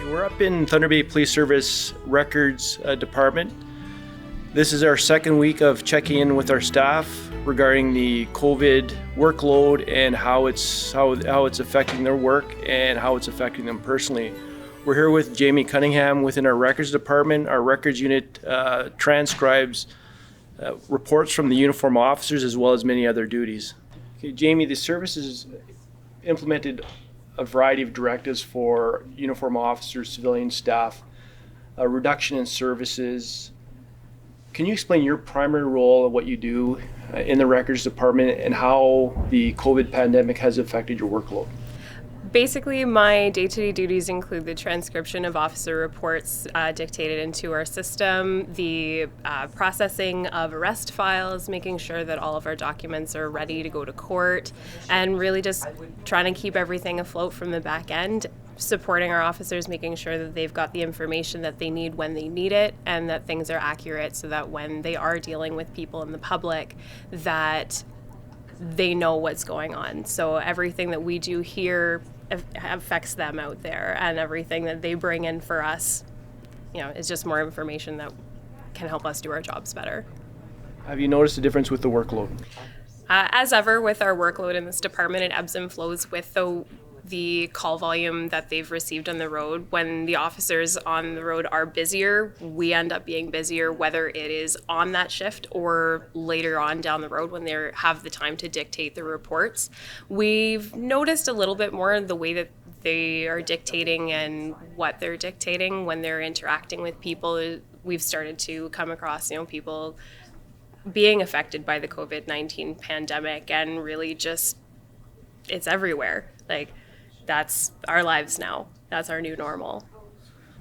We're up in Thunder Bay Police Service Records Department. This is our second week of checking in with our staff regarding the COVID workload and how it's affecting their work and how it's affecting them personally. We're here with Jamie Cunningham within our records department. Our records unit transcribes reports from the uniform officers as well as many other duties. Okay, Jamie, the service has implemented a variety of directives for uniform officers, civilian staff, a reduction in services. Can you explain your primary role of what you do in the records department and how the COVID pandemic has affected your workload? Basically, my day-to-day duties include the transcription of officer reports dictated into our system, the processing of arrest files, making sure that all of our documents are ready to go to court, and really just trying to keep everything afloat from the back end, supporting our officers, making sure that they've got the information that they need when they need it, and that things are accurate so that when they are dealing with people in the public, that they know what's going on. So everything that we do here affects them out there, and everything that they bring in for us, is just more information that can help us do our jobs better. Have you noticed a difference with the workload? As ever with our workload in this department, it ebbs and flows with the call volume that they've received on the road. When the officers on the road are busier, we end up being busier, whether it is on that shift or later on down the road when they have the time to dictate the reports. We've noticed a little bit more the way that they are dictating and what they're dictating when they're interacting with people. We've started to come across, people being affected by the COVID-19 pandemic, and really just, it's everywhere. That's our lives now. That's our new normal.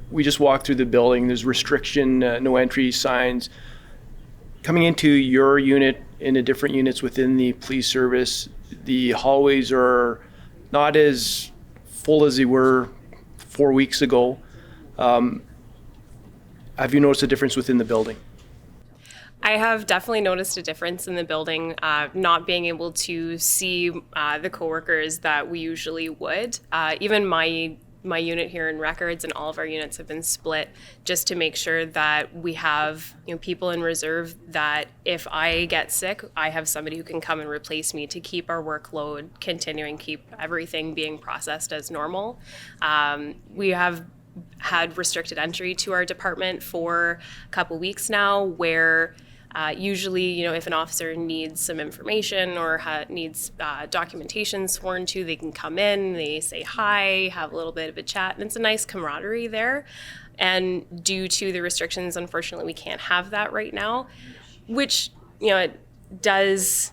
We just walked through the building. There's restriction, no entry signs. Coming into your unit, in the different units within the police service, the hallways are not as full as they were 4 weeks ago. Have you noticed a difference within the building? I have definitely noticed a difference in the building, not being able to see the coworkers that we usually would. Even my unit here in records and all of our units have been split just to make sure that we have people in reserve, that if I get sick, I have somebody who can come and replace me to keep our workload continuing, keep everything being processed as normal. We have had restricted entry to our department for a couple weeks now, where usually, if an officer needs some information or needs documentation sworn to, they can come in, they say hi, have a little bit of a chat, and it's a nice camaraderie there. And due to the restrictions, unfortunately, we can't have that right now, which, it does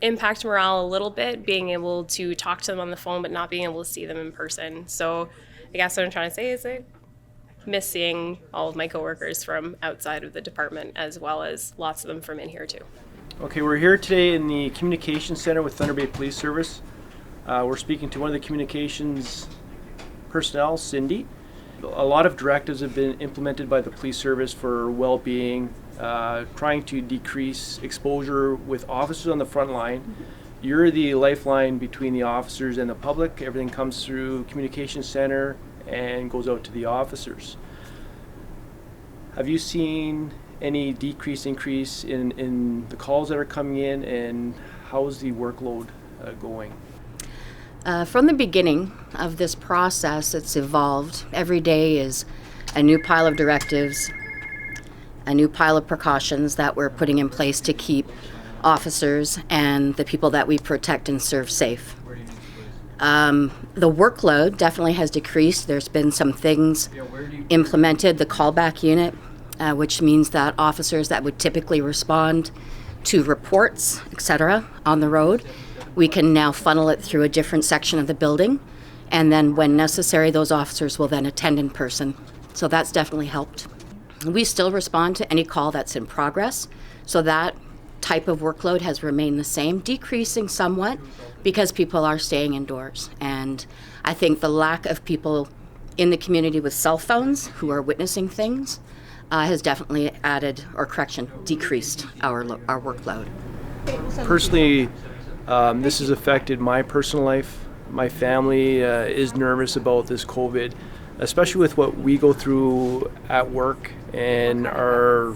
impact morale a little bit, being able to talk to them on the phone but not being able to see them in person. So I guess what I'm trying to say is miss seeing all of my coworkers from outside of the department, as well as lots of them from in here too. Okay, we're here today in the communications center with Thunder Bay Police Service. We're speaking to one of the communications personnel, Cindy. A lot of directives have been implemented by the police service for well-being, trying to decrease exposure with officers on the front line. You're the lifeline between the officers and the public. Everything comes through communications center and goes out to the officers. Have you seen any increase in the calls that are coming in, and how's the workload going? From the beginning of this process, it's evolved. Every day is a new pile of directives, a new pile of precautions that we're putting in place to keep officers and the people that we protect and serve safe. The workload definitely has decreased. There's been some things implemented, the callback unit, which means that officers that would typically respond to reports, etc., on the road, we can now funnel it through a different section of the building, and then when necessary, those officers will then attend in person. So that's definitely helped. We still respond to any call that's in progress, so that type of workload has remained the same, decreasing somewhat because people are staying indoors. And I think the lack of people in the community with cell phones who are witnessing things has definitely decreased our workload. Personally, this has affected my personal life. My family is nervous about this COVID. especially with what we go through at work and our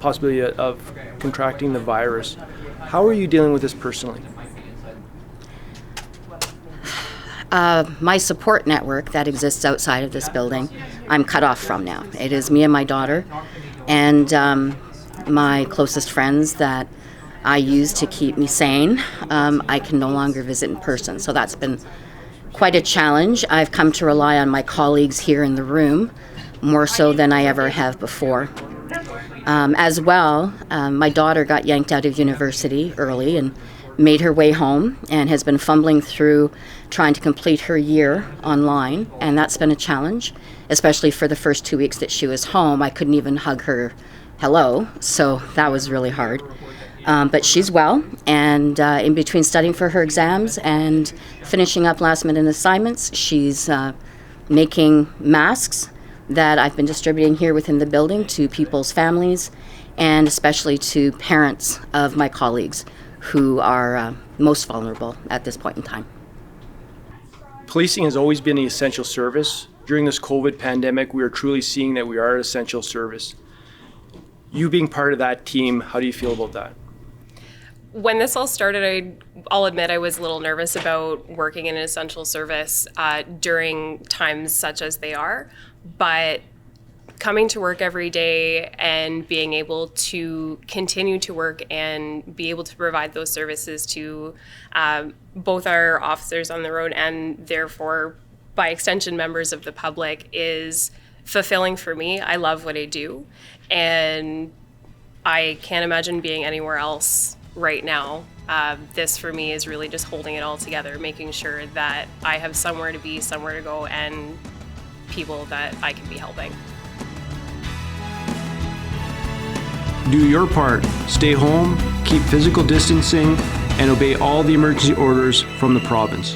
possibility of contracting the virus. How are you dealing with this personally? My support network that exists outside of this building, I'm cut off from now. It is me and my daughter and my closest friends that I use to keep me sane. I can no longer visit in person, so that's been quite a challenge. I've come to rely on my colleagues here in the room more so than I ever have before. As well, my daughter got yanked out of university early and made her way home and has been fumbling through trying to complete her year online, and that's been a challenge, especially for the first 2 weeks that she was home. I couldn't even hug her hello, so that was really hard. But she's well, and in between studying for her exams and finishing up last-minute assignments, she's making masks that I've been distributing here within the building to people's families and especially to parents of my colleagues who are most vulnerable at this point in time. Policing has always been an essential service. During this COVID pandemic, we are truly seeing that we are an essential service. You being part of that team, how do you feel about that? When this all started, I'll admit I was a little nervous about working in an essential service during times such as they are, but coming to work every day and being able to continue to work and be able to provide those services to both our officers on the road and therefore by extension members of the public is fulfilling for me. I love what I do, and I can't imagine being anywhere else right now. This for me is really just holding it all together, making sure that I have somewhere to be, somewhere to go, and people that I can be helping. Do your part. Stay home, keep physical distancing, and obey all the emergency orders from the province.